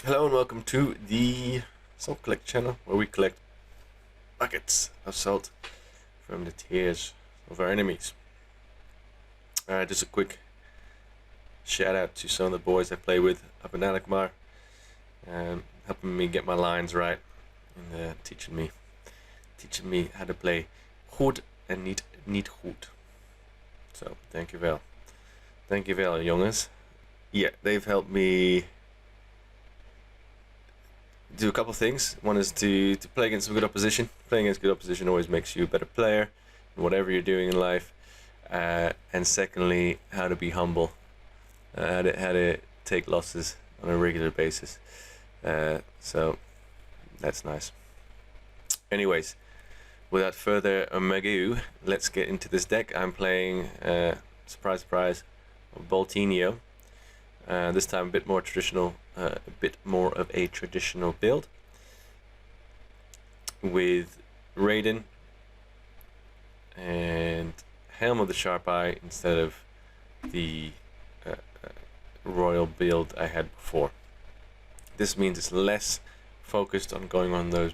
Hello and welcome to the Salt Collect channel, where we collect buckets of salt from the tears of our enemies. Just a quick shout out to some of the boys I play with up in Alkmaar, helping me get my lines right and teaching me how to play goed and niet goed. So thank you wel, jongens. Yeah, they've helped me do a couple of things. One is to play against some good opposition. Playing against good opposition always makes you a better player in whatever you're doing in life. And secondly, how to be humble, how to take losses on a regular basis. So that's nice. Anyways, without further ado, let's get into this deck. I'm playing, surprise, surprise, Boltyn. This time a bit more traditional, a bit more of a traditional build with Raydn and Helm of the Sharp Eye instead of the royal build I had before. This means it's less focused on going on those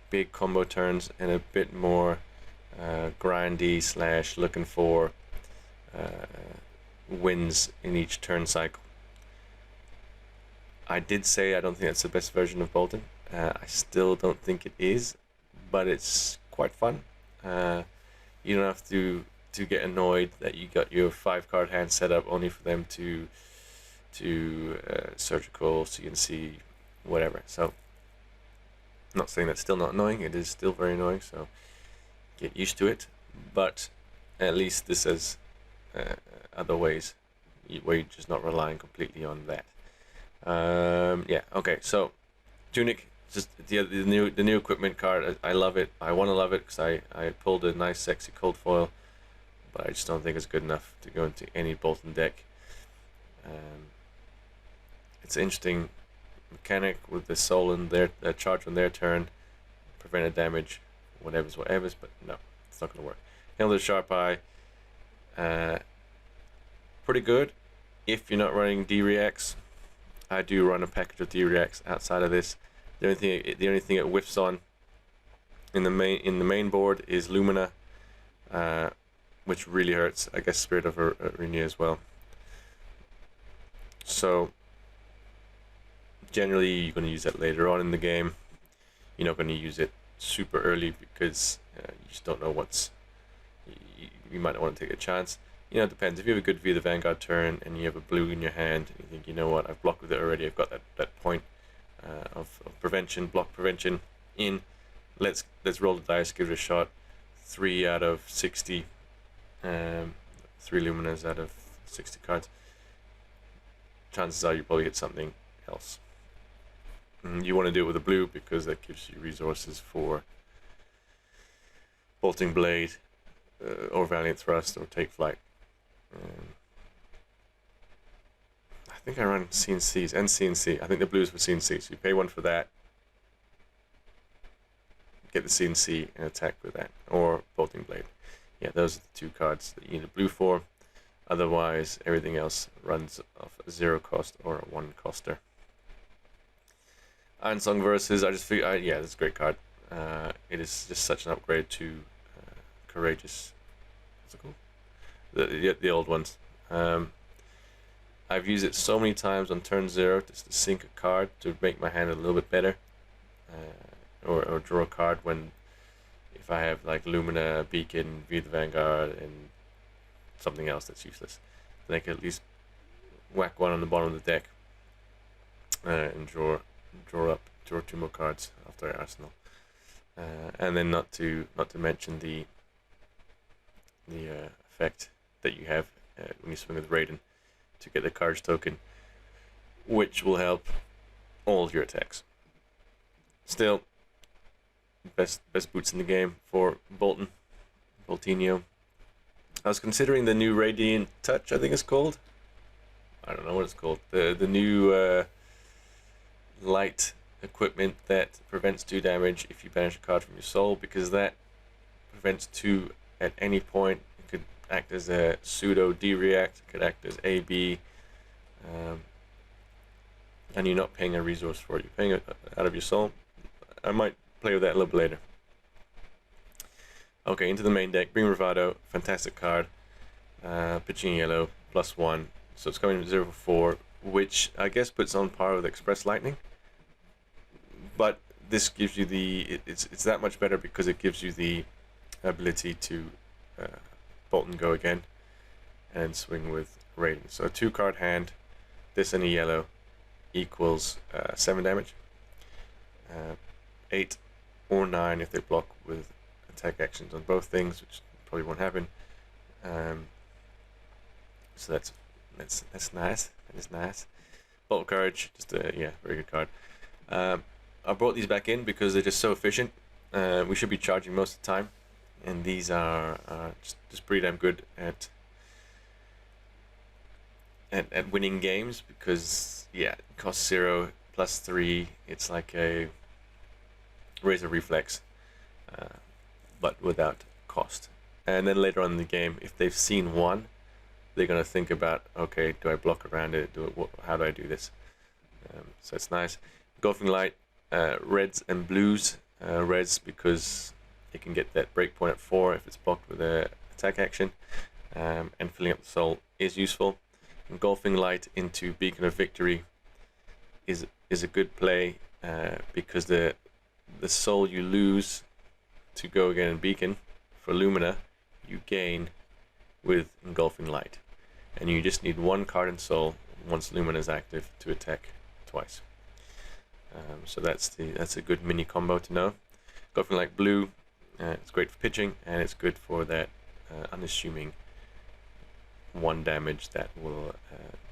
big combo turns and a bit more grindy / looking for wins in each turn cycle. I did say I don't think that's the best version of Boltyn. I still don't think it is, but it's quite fun. You don't have to get annoyed that you got your 5-card hand set up only for them to surgical, CNC, whatever. So, I'm not saying that's still not annoying. It is still very annoying. So, get used to it. But at least this has other ways where you're just not relying completely on that. Yeah, okay, so Tunic, just the new equipment card. I love it. I want to love it because I pulled a nice sexy cold foil, but I just don't think it's good enough to go into any Boltyn deck. It's an interesting mechanic with the soul and their charge on their turn, prevented damage, whatever's, but no, it's not gonna work. Helm of the Sharp Eye, pretty good if you're not running D-Reacts. I do run a package of D-Reacts outside of this. The only thing it whiffs on in the main board is Lumina, which really hurts. I guess Spirit of Arena as well. So generally you're going to use that later on in the game. You're not going to use it super early because you just don't know what's. You might not want to take a chance. You know, it depends. If you have a good View the Vanguard turn and you have a blue in your hand, and you think, you know what, I've blocked with it already, I've got that point of prevention, block prevention in. Let's roll the dice, give it a shot. 3 out of 60, 3 Luminas out of 60 cards. Chances are you probably hit something else. You want to do it with a blue because that gives you resources for Bolting Blade, or Valiant Thrust, or Take Flight. I think I run CNCs and CNC. I think the blues for CNC, so you pay 1 for that, get the CNC and attack with that, or Bolting Blade. Yeah, those are the 2 cards that you need a blue for. Otherwise, everything else runs off a 0 cost or a 1 coster. Ironsong Versus, I just figured, yeah, that's a great card. It is just such an upgrade to Courageous. What's it called? The old ones. I've used it so many times on turn 0 just to sink a card to make my hand a little bit better, or draw a card when, if I have like Lumina, Beacon, View the Vanguard, and something else that's useless, then I can at least whack 1 on the bottom of the deck and draw 2 more cards after our arsenal, and then not to mention the effect that you have when you swing with Raydn to get the courage token, which will help all of your attacks. Still, best boots in the game for Boltyn. I was considering the new Radiant Touch, I think it's called. I don't know what it's called. The new light equipment that prevents 2 damage if you banish a card from your soul, because that prevents 2 at any point. It could act as a pseudo D-React, it could act as AB. and you're not paying a resource for it. You're paying it out of your soul. I might play with that a little bit later. Okay, into the main deck. Brewing Bravado, fantastic card. Pitching yellow, +1. So it's coming 0 for 4, which I guess puts on par with Express Lightning. But this gives you the... It's that much better because it gives you the ability to bolt and go again and swing with Raydn. So a 2-card hand, this and a yellow, equals 7 damage. 8 or 9 if they block with attack actions on both things, which probably won't happen. So that's nice. That is nice. Bolt of Courage, just a very good card. I brought these back in because they're just so efficient. We should be charging most of the time, and these are just pretty damn good at winning games because it costs 0 +3. It's like a Razor Reflex, but without cost. And then later on in the game, if they've seen 1, they're going to think about, okay, do I block around it? How do I do this? So it's nice. Golfing Light, reds and blues. Reds because it can get that breakpoint at 4 if it's blocked with a attack action, and filling up the soul is useful. Engulfing Light into Beacon of Victory is a good play because the soul you lose to go again in Beacon for Lumina, you gain with Engulfing Light, and you just need 1 card in soul once Lumina is active to attack twice. So that's a good mini combo to know. Engulfing Light blue, it's great for pitching, and it's good for that unassuming 1 damage that will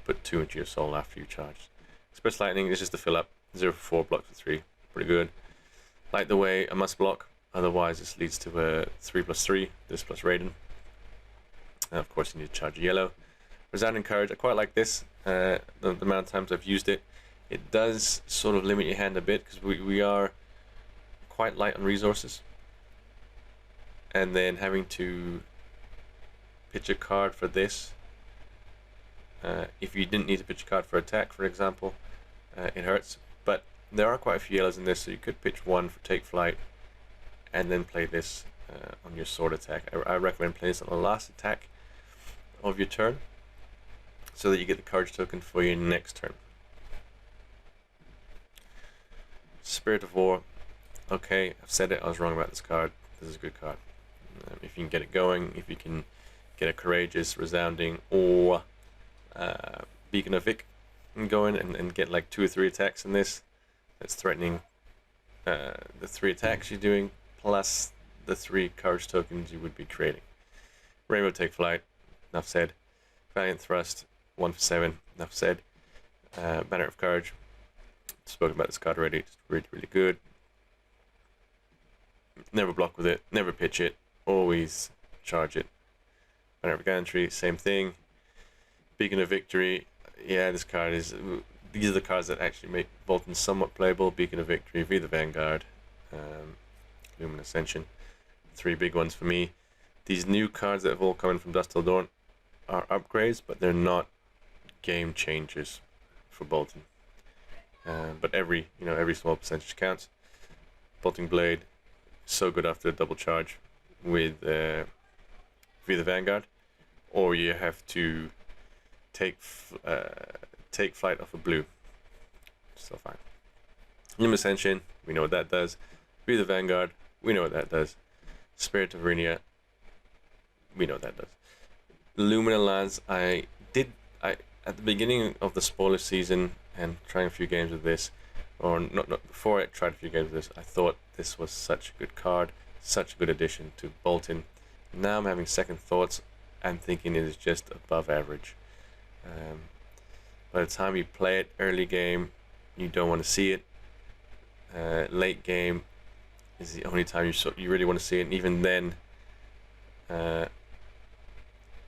put 2 into your soul after you charge. Express Lightning is just to fill up, 0 for 4, block for 3, pretty good. Light the Way, a must block, otherwise this leads to a 3/3, this plus Raydn. Of course you need to charge a yellow. Resounding Courage, I quite like this, the amount of times I've used it. It does sort of limit your hand a bit because we are quite light on resources, and then having to pitch a card for this, if you didn't need to pitch a card for attack, for example, it hurts. But there are quite a few yellows in this, so you could pitch 1 for Take Flight and then play this on your sword attack. I recommend playing this on the last attack of your turn so that you get the courage token for your next turn. Spirit of War, okay, I've said it, I was wrong about this card. This is a good card. If you can get it going, if you can get a Courageous, Resounding, or Beacon of Vic going and get like 2 or 3 attacks in this, that's threatening the 3 attacks you're doing plus the 3 courage tokens you would be creating. Rainbow Take Flight, enough said. Valiant Thrust, 1 for 7, enough said. Banner of Courage, spoken about this card already, it's really good. Never block with it, never pitch it, always charge it. Banner of Gallantry, same thing. Beacon of Victory, this card is... These are the cards that actually make Boltyn somewhat playable. Beacon of Victory, Be the Vanguard, Lumen Ascension. 3 big ones for me. These new cards that have all come in from Dusk Till Dawn are upgrades, but they're not game changers for Boltyn. But every small percentage counts. Bolting Blade, so good after a double charge with Be the Vanguard, or you have to take flight off a blue. Still fine. Lumen Ascension, we know what that does. Be the Vanguard, we know what that does. Spirit of Verenia, we know what that does. Lumina lands, at the beginning of the spoiler season and trying a few games with this, or not before I tried a few games with this, I thought this was such a good card, such a good addition to Boltyn. Now I'm having second thoughts and thinking it is just above average. By the time you play it early game, you don't want to see it. Late game is the only time you really want to see it, and even then,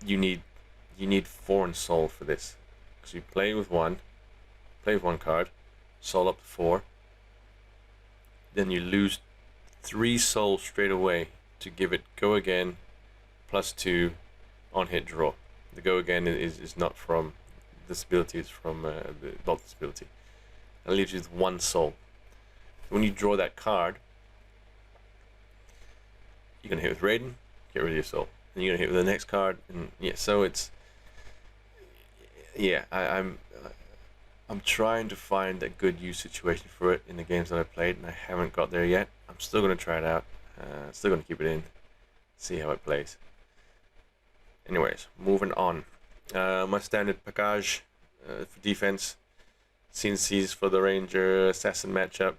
you need 4 in soul for this, because you play with 1 card, soul up to 4, then you lose 3 soul straight away to give it go again +2 on hit draw. The go again is not from this ability, it's from the Boltyn's ability. That leaves you with 1 soul. When you draw that card, you're gonna hit with Raydn, get rid of your soul, and you're gonna hit with the next card, and yeah. So it's I'm trying to find a good use situation for it in the games that I played, and I haven't got there yet. I'm still gonna try it out. Still gonna keep it in, see how it plays. Anyways, moving on. My standard package for defense. CNCs for the Ranger Assassin matchup.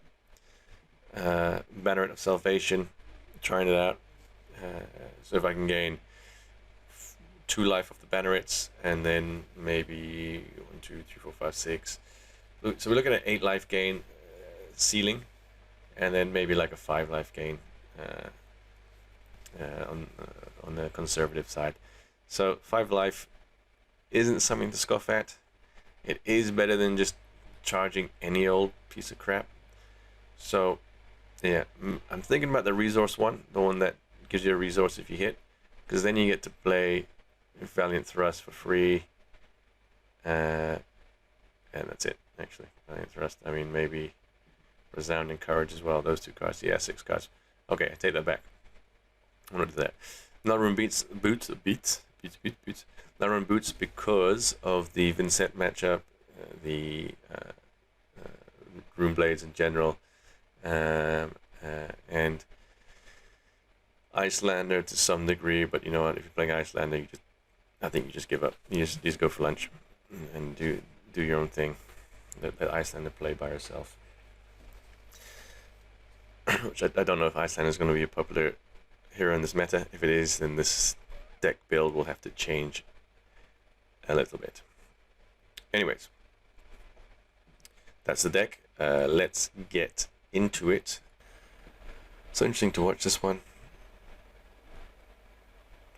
Banneret of Salvation. Trying it out. So if I can gain 2 life of the bannerets, and then maybe 1, 2, 3, 4, 5, 6. So we're looking at 8 life gain ceiling, and then maybe like a 5 life gain on the conservative side. So 5 life isn't something to scoff at. It is better than just charging any old piece of crap. So yeah, I'm thinking about the resource one, the one that gives you a resource if you hit, because then you get to play Valiant Thrust for free, and that's it. Actually, Valiant Thrust. I mean, maybe Resounding Courage as well. Those 2 cards. Yeah, 6 cards. Okay, I take that back. I want to do that. Not-Rune boots. Not-Rune boots because of the Vincent matchup, the Rune Blades in general, and Icelander to some degree. But you know what? If you're playing Icelander, I think you just give up. You just go for lunch and do your own thing. Let Icelander play by herself. Which I don't know if Icelander is going to be a popular hero in this meta. If it is, then this deck build will have to change a little bit. Anyways, that's the deck. Let's get into it. So interesting to watch this one.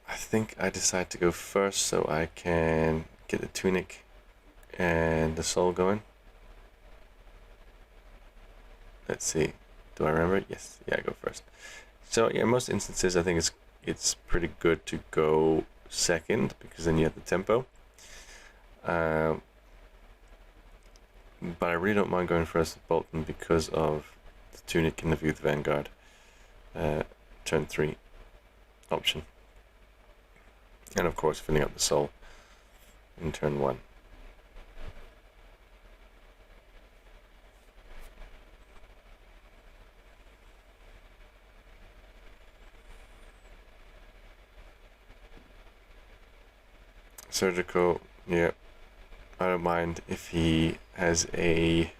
I think I decide to go first so I can get the tunic and the soul going. Let's see. Do I remember it? Yes. Yeah, I go first. So yeah, most instances I think it's pretty good to go second because then you have the tempo. But I really don't mind going first with Boltyn because of the tunic and the View of the Vanguard turn 3 option. And of course filling up the soul in turn 1. Surgical, yeah, I don't mind if he has a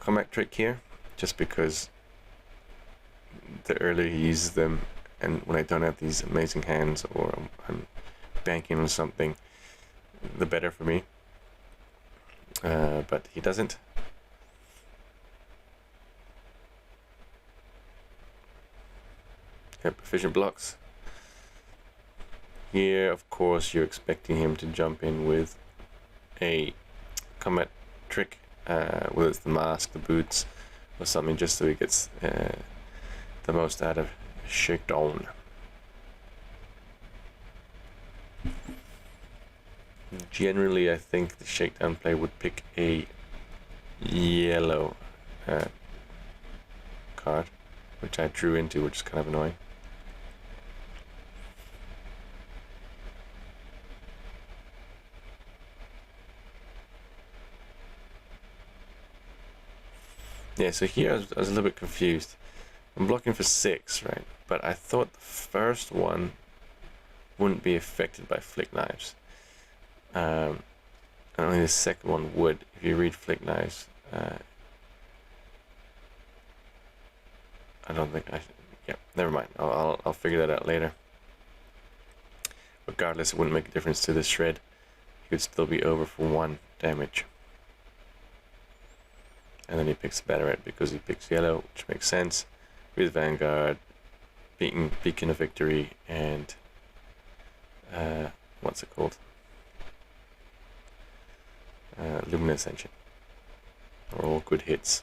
combat trick here, just because the earlier he uses them, and when I don't have these amazing hands or I'm banking on something, the better for me. But he doesn't. Yep, efficient blocks. Here, of course, you're expecting him to jump in with a combat trick, whether it's the mask, the boots, or something, just so he gets the most out of Shakedown. Generally, I think the Shakedown play would pick a yellow card, which I drew into, which is kind of annoying. Yeah, so here I was a little bit confused. I'm blocking for 6, right? But I thought the first one wouldn't be affected by Flick Knives. And only the second one would. If you read Flick Knives, I don't think yeah, never mind. I'll figure that out later. Regardless, it wouldn't make a difference to the shred. He could still be over for 1 damage. And then he picks Banneret because he picks yellow, which makes sense. With Vanguard, Beacon of Victory, and what's it called? Luminous Ascension. Are all good hits.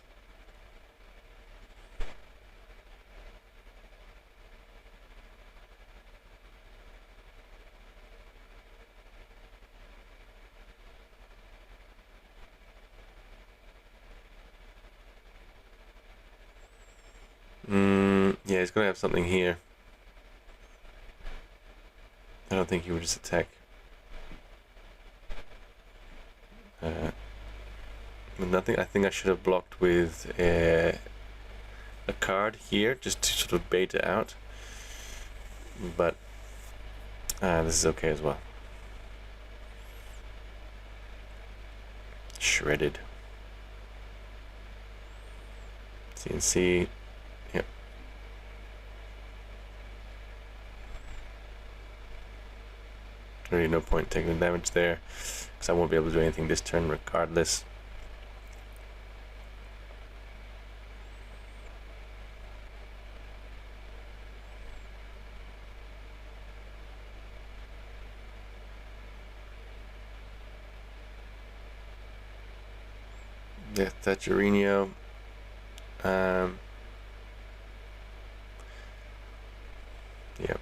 Yeah, he's gonna have something here. I don't think he would just attack. Nothing. I think I should have blocked with a card here just to sort of bait it out. But this is okay as well. Shredded. CNC. Yep. Really no point taking the damage there, because I won't be able to do anything this turn regardless. Yeah, Thatcherino. Yep.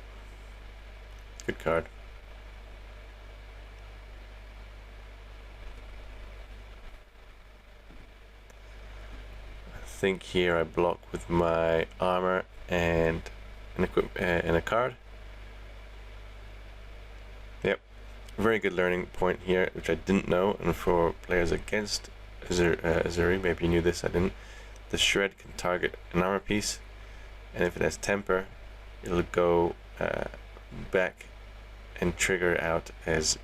Good card. I think here I block with my armor and and a card. Yep. Very good learning point here, which I didn't know, and for players against Uzuri, maybe you knew this, I didn't. The shred can target an armor piece, and if it has temper, it'll go back and trigger out as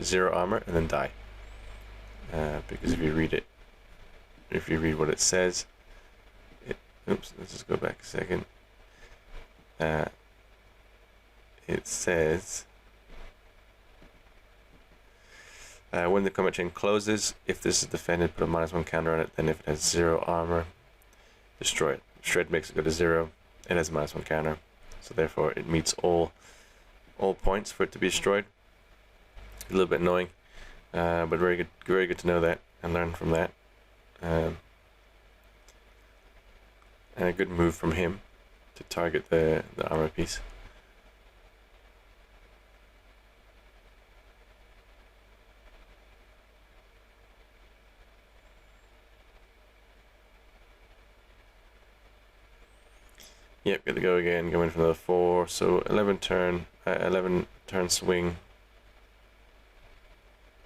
0 armor and then die. Because if you read what it says, oops, let's just go back a second. It says, when the combat chain closes, if this is defended, put a -1 counter on it. Then if it has 0 armor, destroy it. Shred makes it go to 0. It has a -1 counter, so therefore it meets all points for it to be destroyed. A little bit annoying, but very good to know that and learn from that. And a good move from him to target the armor piece. Yep, got to go again, go in for another 4, so 11 turn swing.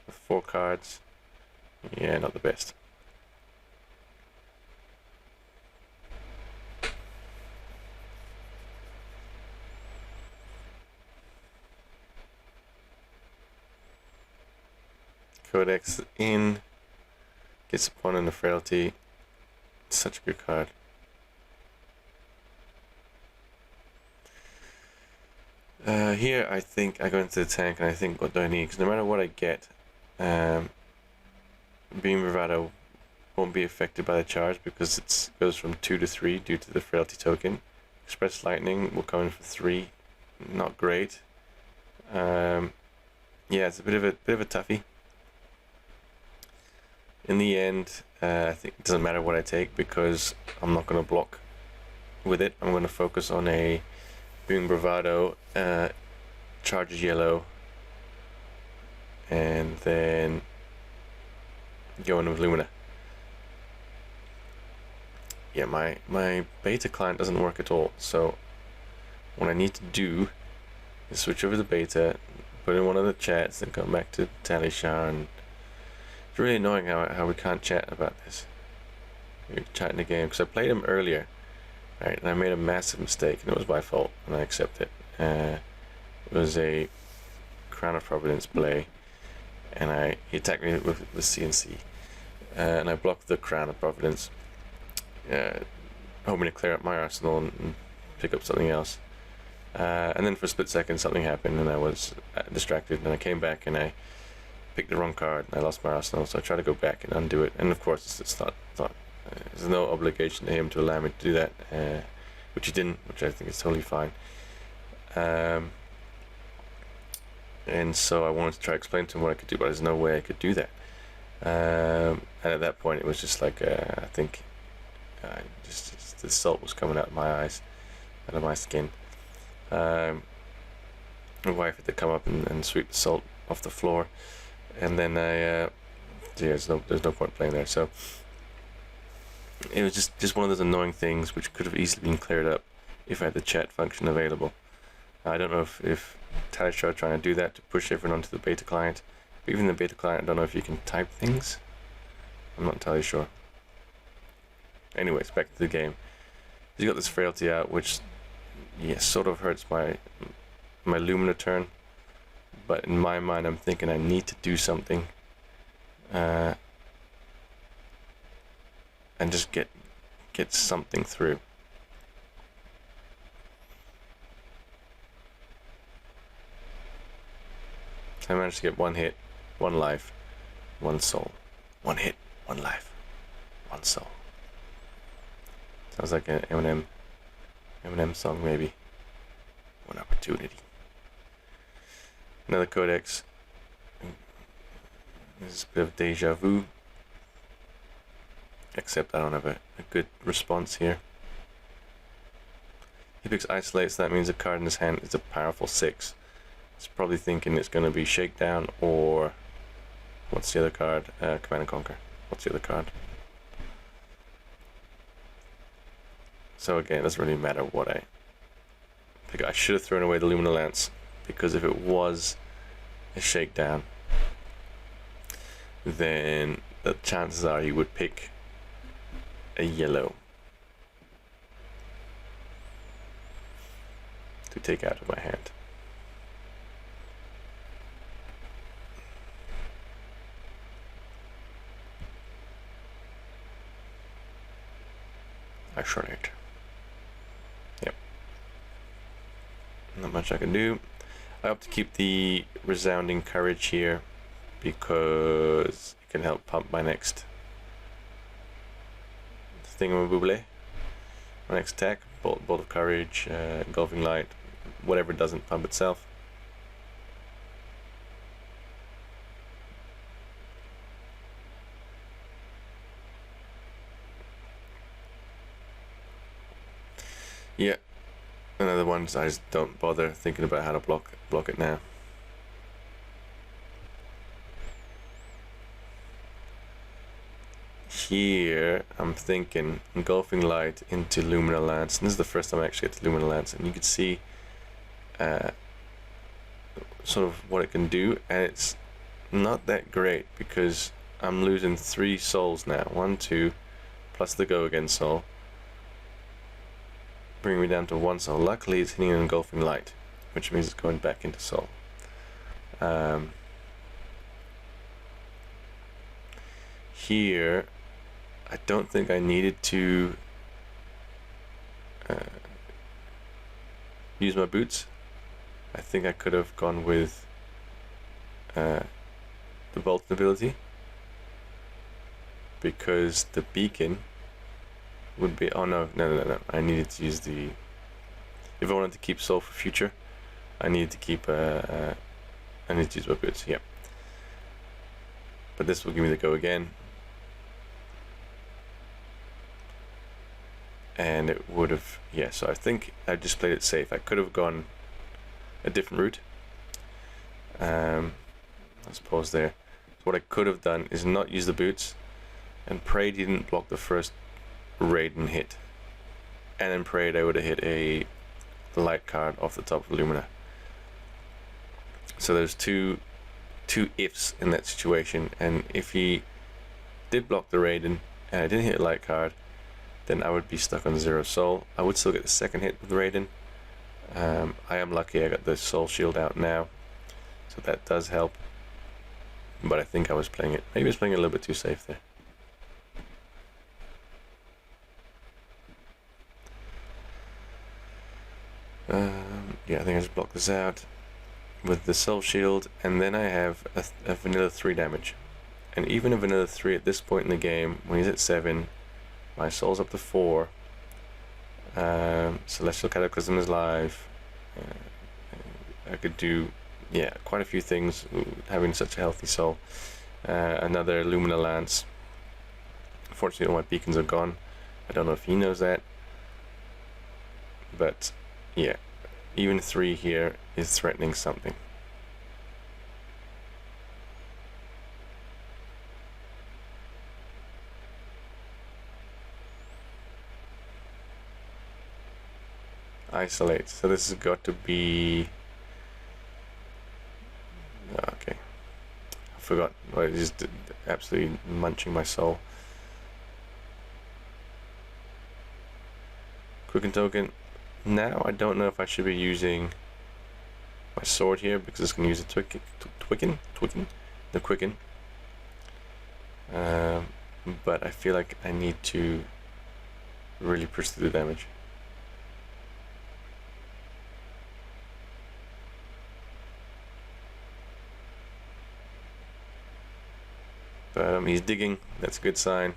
4 cards. Yeah, not the best. Codex in, gets upon in the frailty. Such a good card. Here I think I go into the tank and I think, what do I need? Because no matter what I get, Beam Bravado won't be affected by the charge because it goes from 2 to 3 due to the frailty token. Express Lightning will come in for 3, not great. Yeah, it's a bit of a toughie. In the end, I think it doesn't matter what I take because I'm not going to block with it. I'm going to focus on a Beam Bravado, charges yellow, and then go in with Lumina. Yeah, my beta client doesn't work at all, so what I need to do is switch over to beta, put in one of the chats, and come back to Talishar. And it's really annoying how we can't chat about this. We're chatting the game because I played him earlier, right, and I made a massive mistake, and it was my fault, and I accept it. It was a Crown of Providence play, and he attacked me with CNC, and I blocked the Crown of Providence, hoping to clear up my arsenal and pick up something else. And then for a split second something happened, and I was distracted, and I came back and I picked the wrong card, and I lost my arsenal. So I tried to go back and undo it, and of course it's not there's no obligation to him to allow me to do that, which he didn't, which I think is totally fine. And so I wanted to try to explain to him what I could do, but there's no way I could do that. And at that point it was just like, I think just the salt was coming out of my eyes, out of my skin. My wife had to come up and sweep the salt off the floor, and then there's no point playing there. So it was just one of those annoying things which could have easily been cleared up if I had the chat function available. I don't know if Talishar are trying to do that to push everyone onto the beta client. But even the beta client, I don't know if you can type things. I'm not entirely sure. Anyways, back to the game. You got this frailty out, which sort of hurts my Lumina turn. But in my mind, I'm thinking I need to do something. And just get something through. I managed to get 1 hit, 1 life, 1 soul. 1 hit, 1 life, 1 soul. Sounds like an Eminem song, maybe. 1 opportunity. Another codex. This is a bit of deja vu. Except I don't have a good response here. He picks Isolate, so that means the card in his hand is a powerful 6. He's probably thinking it's going to be Shakedown or... What's the other card? Command and Conquer. What's the other card? So again, it doesn't really matter what I pick. I should have thrown away the Lumina Lance, because if it was a Shakedown, then the chances are he would pick a yellow to take out of my hand. I short it. Yep. Not much I can do. I opt to keep the Resounding Courage here because it can help pump my next thingamabooble. My next attack, Bolt of Courage, Engulfing Light, whatever doesn't pump itself. Yeah, another one. I just don't bother thinking about how to block it now. Here I'm thinking Engulfing Light into Lumina Lance, and this is the first time I actually get to Lumina Lance, and you can see sort of what it can do, and it's not that great because I'm losing 3 souls now. 1, 2, plus the Go Again soul. Bring me down to 1 soul. Luckily it's hitting an Engulfing Light, which means it's going back into soul. Here I don't think I needed to use my boots. I think I could have gone with the Boltyn ability, because the beacon would be... oh no, I needed to use the... if I wanted to keep soul for future, I needed to keep I need to use my boots, yeah. But this will give me the Go Again, and it would have... yeah, so I think I just played it safe. I could have gone a different route. Let's pause there. So what I could have done is not use the boots and prayed he didn't block the first Raydn hit, and then prayed I would have hit a light card off the top of Lumina. So there's two ifs in that situation, and if he did block the Raydn and I didn't hit a light card, then I would be stuck on 0 soul. I would still get the second hit with Raydn. I am lucky I got the soul shield out now, so that does help, but I think I was playing it, maybe I was playing it a little bit too safe there. Yeah, I think I just blocked this out with the soul shield, and then I have a vanilla 3 damage. And even a vanilla 3 at this point in the game, when he's at 7, my soul's up to 4. Celestial Cataclysm is live. I could do, yeah, quite a few things having such a healthy soul. Another Lumina Lance. Unfortunately, all my beacons are gone. I don't know if he knows that, but yeah, even 3 here is threatening something. isolate. So this has got to be... Okay. I forgot. Well, it just absolutely munching my soul. Quicken token. Now I don't know if I should be using my sword here because it's going to use a quicken. But I feel like I need to really pursue the damage. But he's digging. That's a good sign.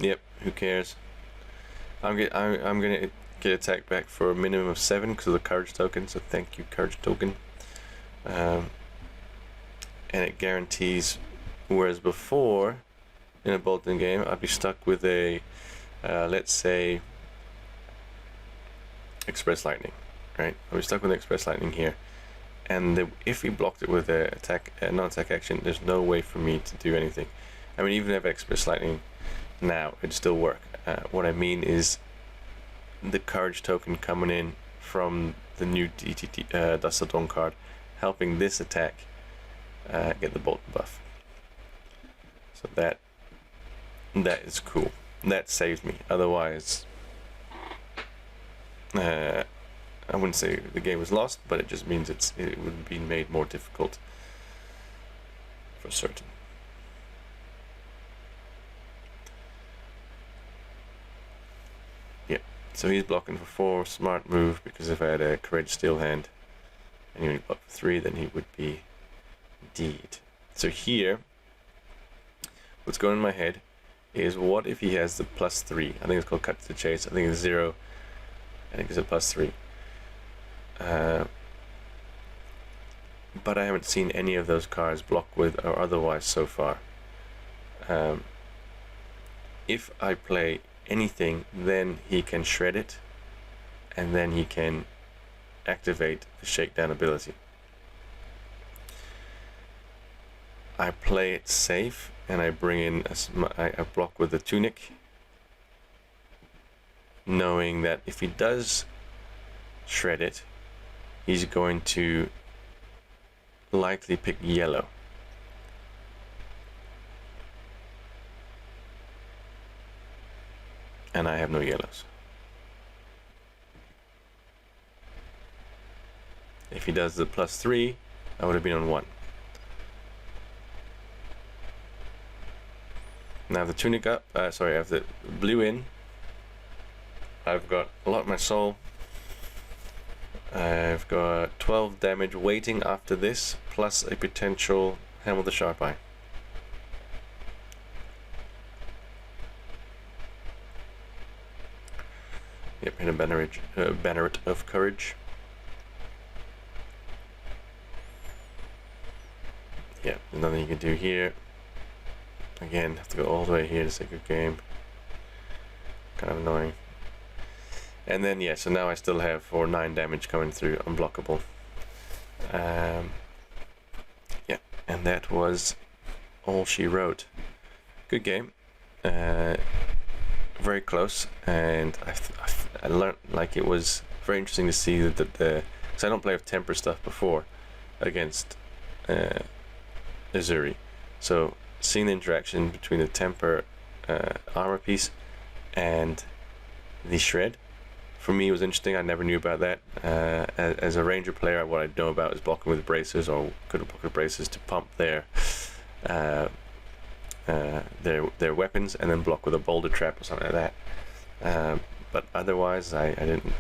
Yep. Who cares? I'm gonna get attack back for a minimum of 7 because of the courage token. So thank you, courage token. And it guarantees. Whereas before, in a Boltyn game, I'd be stuck with a, let's say, Express Lightning. Right? I'd be stuck with Express Lightning here. And if he blocked it with a non-attack action, there's no way for me to do anything. I mean, even if Express Lightning now, it'd still work. What I mean is the courage token coming in from the new Dust of Dawn card, helping this attack get the Boltyn buff. So that is cool. That saved me. Otherwise, I wouldn't say the game was lost, but it just means it would have been made more difficult for certain. Yeah, so he's blocking for 4, smart move, because if I had a Courage Steel hand and he only blocked for 3, then he would be deed. So here, what's going in my head is, what if he has the +3? I think it's called Cut to the Chase. I think it's 0. I think it's a +3. But I haven't seen any of those cards block with or otherwise so far. If I play anything, then he can shred it, and then he can activate the shakedown ability. I play it safe, and I bring in I block with the tunic, knowing that if he does shred it, he's going to likely pick yellow. And I have no yellows. If he does the +3, I would have been on 1. Now the tunic up, I have the blue in. I've got a lot of my soul. I've got 12 damage waiting after this, plus a potential Hammer the Sharp Eye. Yep, and a Banneret of Courage. Yeah, there's nothing you can do here. Again, have to go all the way here to say good game. Kind of annoying. And then, yeah, so now I still have 9 damage coming through, unblockable. Yeah, and that was all she wrote. Good game. Very close, and I learned, like, it was very interesting to see that because I don't play with temper stuff before against Uzuri. So seeing the interaction between the temper armor piece and the shred, for me, was interesting. I never knew about that. As a ranger player, what I know about is blocking with bracers, or could have blocked with bracers to pump their weapons, and then block with a boulder trap or something like that. But otherwise, I didn't.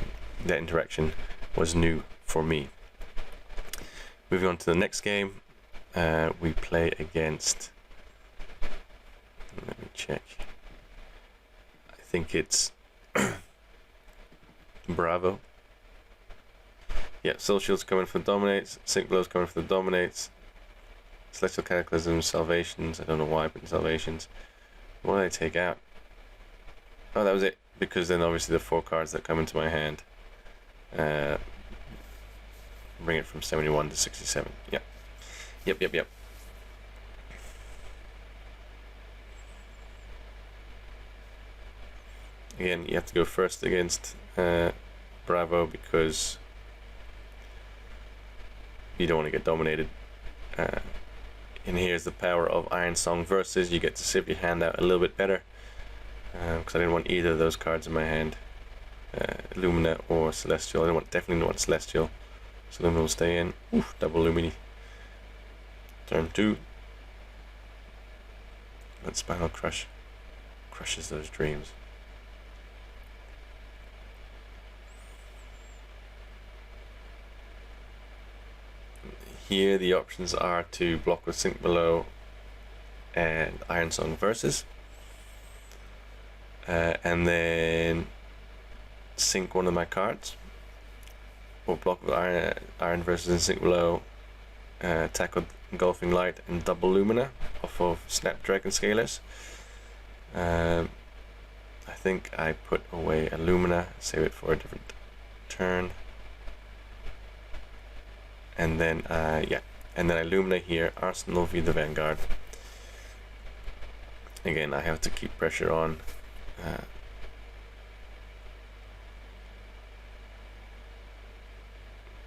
That interaction was new for me. Moving on to the next game, we play against. Let me check. I think it's Bravo. Yeah, Soul Shield's coming for the Dominates, Sync Blow's coming for the Dominates, Celestial Cataclysm, Salvations, I don't know why, but Salvations. What do they take out? Oh, that was it, because then obviously the 4 cards that come into my hand bring it from 71 to 67. Yep. Again, you have to go first against Bravo because you don't want to get dominated. And here's the power of Iron Song versus. You get to sieve your hand out a little bit better, because I didn't want either of those cards in my hand, Lumina or Celestial. Definitely don't want Celestial, so Lumina will stay in. Oof, double Lumini. Turn 2. That Spinal Crush crushes those dreams. Here the options are to block with Sink Below and Iron Song versus, and then sink one of my cards, or block with Iron versus and Sink Below, attack with Engulfing Light and double Lumina off of Snapdragon Scalers. I think I put away a Lumina, save it for a different turn. And then, and then I Lumina here, Arsenal via the Vanguard. Again, I have to keep pressure on.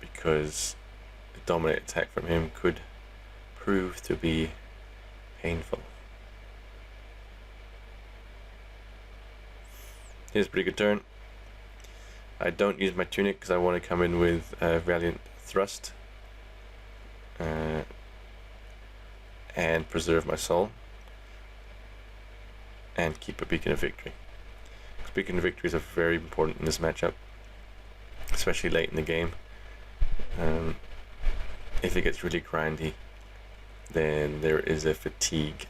Because the dominate attack from him could prove to be painful. Here's a pretty good turn. I don't use my Tunic because I want to come in with Valiant Thrust. And preserve my soul and keep a Beacon of Victory. Because Beacon of Victories are very important in this matchup, especially late in the game. If it gets really grindy, then there is a fatigue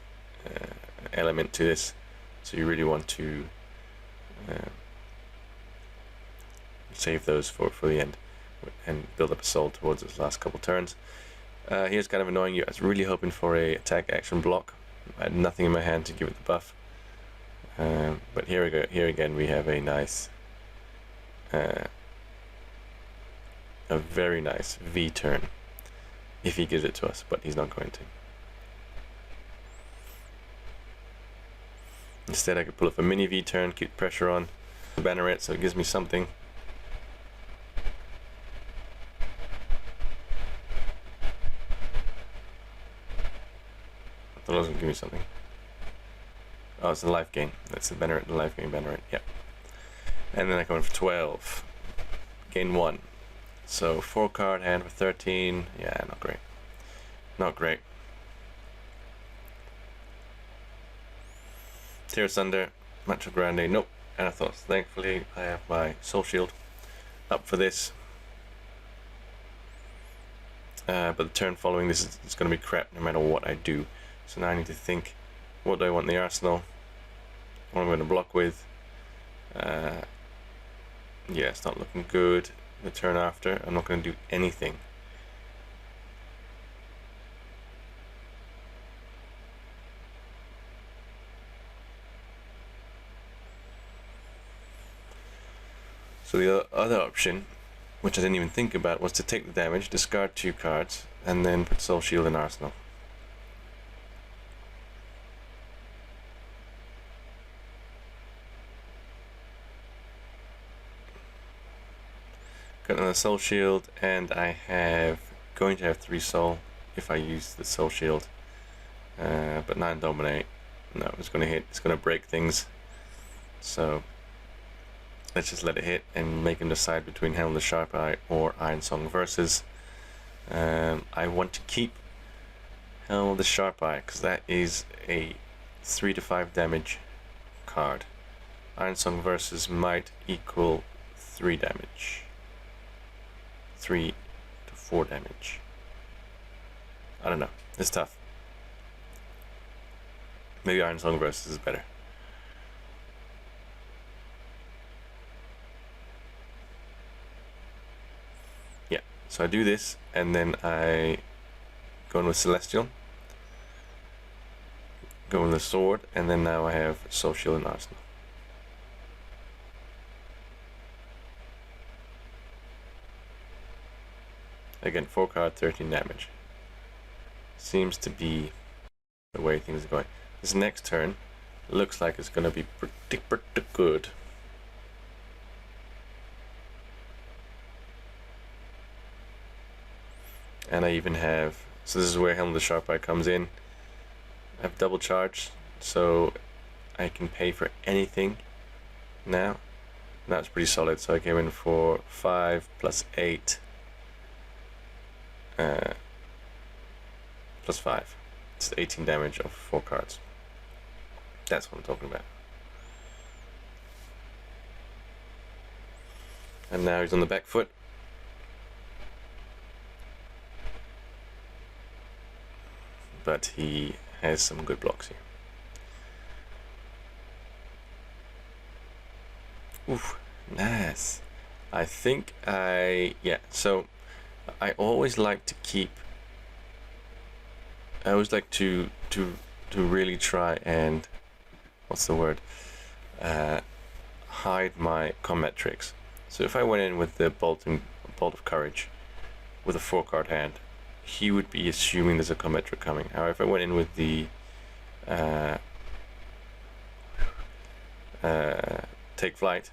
element to this, so you really want to save those for the end and build up a soul towards those last couple turns. Here's kind of annoying you. I was really hoping for a attack action block. I had nothing in my hand to give it the buff. But here we go. Here again we have a nice, a very nice V turn, if he gives it to us, but he's not going to. Instead I could pull up a mini V turn, keep pressure on the Banneret so it gives me something. I thought it was going to give me something. Oh, it's a life gain. That's the Banneret, the life gain Banneret, yep. And then I go in for 12. Gain 1. So 4 card hand for 13. Yeah, not great. Not great. Tear Asunder, Macho Grande, nope. And I thought, thankfully, I have my Soul Shield up for this. But the turn following this is going to be crap no matter what I do. So now I need to think, what do I want in the arsenal? What am I going to block with? Yeah, it's not looking good. The turn after, I'm not going to do anything. So the other option, which I didn't even think about, was to take the damage, discard 2 cards, and then put Soul Shield in arsenal. Got another Soul Shield, and I have going to have 3 soul if I use the Soul Shield, but 9 dominate. No, it's going to hit. It's going to break things. So let's just let it hit and make him decide between Boltyn Sharp Eye or Iron Song versus. I want to keep Boltyn Sharp Eye because that is a 3 to 5 damage card. Iron Song versus might equal 3 damage. 3 to 4 damage. I don't know. It's tough. Maybe Iron Song versus is better. Yeah, so I do this and then I go in with Celestial, go in the sword, and then now I have Soul Shield and Arsenal. Again, 4 card, 13 damage. Seems to be the way things are going. This next turn looks like it's going to be pretty good. and I even have, so this is where Boltyn Sharp Eye comes in. I have double charge, so I can pay for anything now. That's pretty solid, so I came in for 5 plus 8 plus 5. It's 18 damage of 4 cards. That's what I'm talking about. And now he's on the back foot. But he has some good blocks here. Oof, nice. I think so I always like to keep, I always like to really try and, what's the word, hide my combat tricks. So if I went in with the Bolt of Courage with a 4-card hand, he would be assuming there's a combat trick coming. However, if I went in with the Take Flight,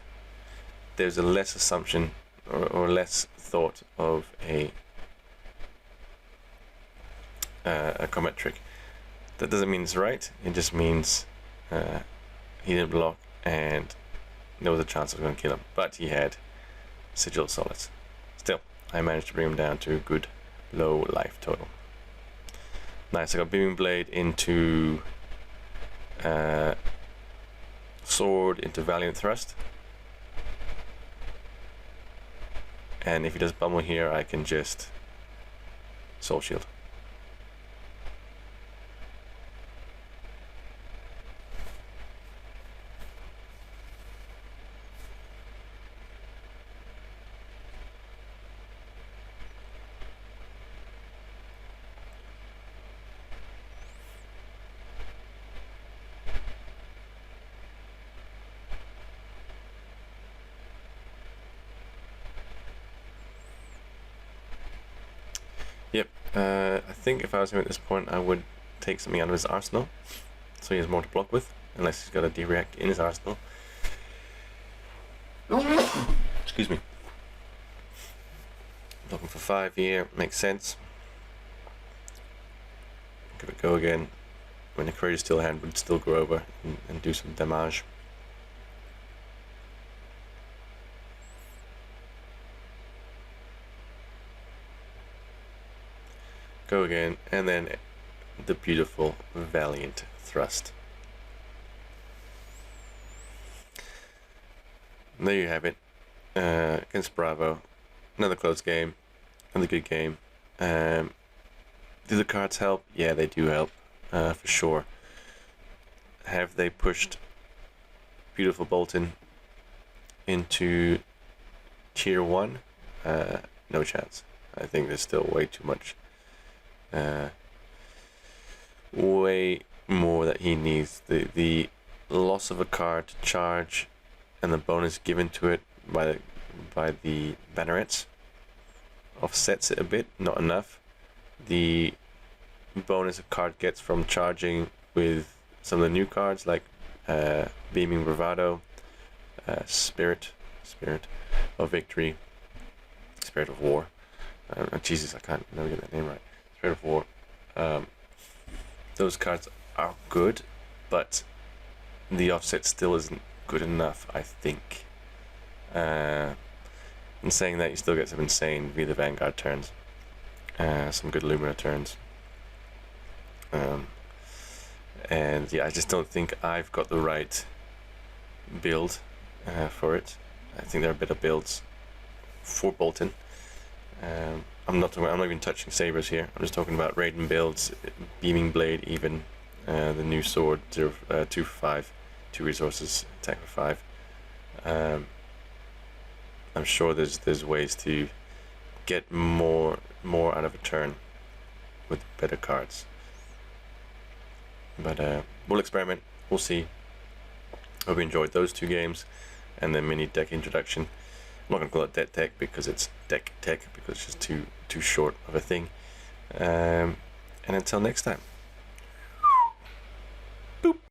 there's a less assumption or less thought of a combat trick. That doesn't mean it's right, it just means he didn't block and there was a chance I was going to kill him, but he had Sigil of Solace. Still, I managed to bring him down to a good low life total. Nice, I got Beaming Blade into Sword into Valiant Thrust. And if he does Pummel here, I can just Soul Shield. Yep, I think if I was him at this point, I would take something out of his arsenal, so he has more to block with, unless he's got a D-React in his arsenal. Excuse me. Looking for 5 here, makes sense. Give it a go again. When the Courageous Steel Hand would still go over and do some damage. Go again, and then the beautiful Valiant Thrust. And there you have it. Against Bravo, another close game, another good game. Do the cards help? Yeah, they do help, for sure. Have they pushed beautiful Boltyn into tier 1? No chance. I think there's still way too much. Way more that he needs. The loss of a card to charge and the bonus given to it by the bannerets offsets it a bit, not enough. The bonus a card gets from charging with some of the new cards like Beaming Bravado, Spirit of Victory, Spirit of War. Jesus, I can't never get that name right. Spirit of War. Those cards are good, but the offset still isn't good enough, I think. In saying that, you still get some insane via the Vanguard turns, some good Lumina turns, and yeah, I just don't think I've got the right build for it. I think there are better builds for Boltyn. I'm not even touching sabers here. I'm just talking about Raydn builds, Beaming Blade, even the new sword, 2 for 5, 2 resources, attack for 5. I'm sure there's ways to get more out of a turn with better cards. But we'll experiment. We'll see. Hope you enjoyed those 2 games and the mini deck introduction. I'm not going to call it deck tech because it's deck tech, because it's just too short of a thing. And until next time.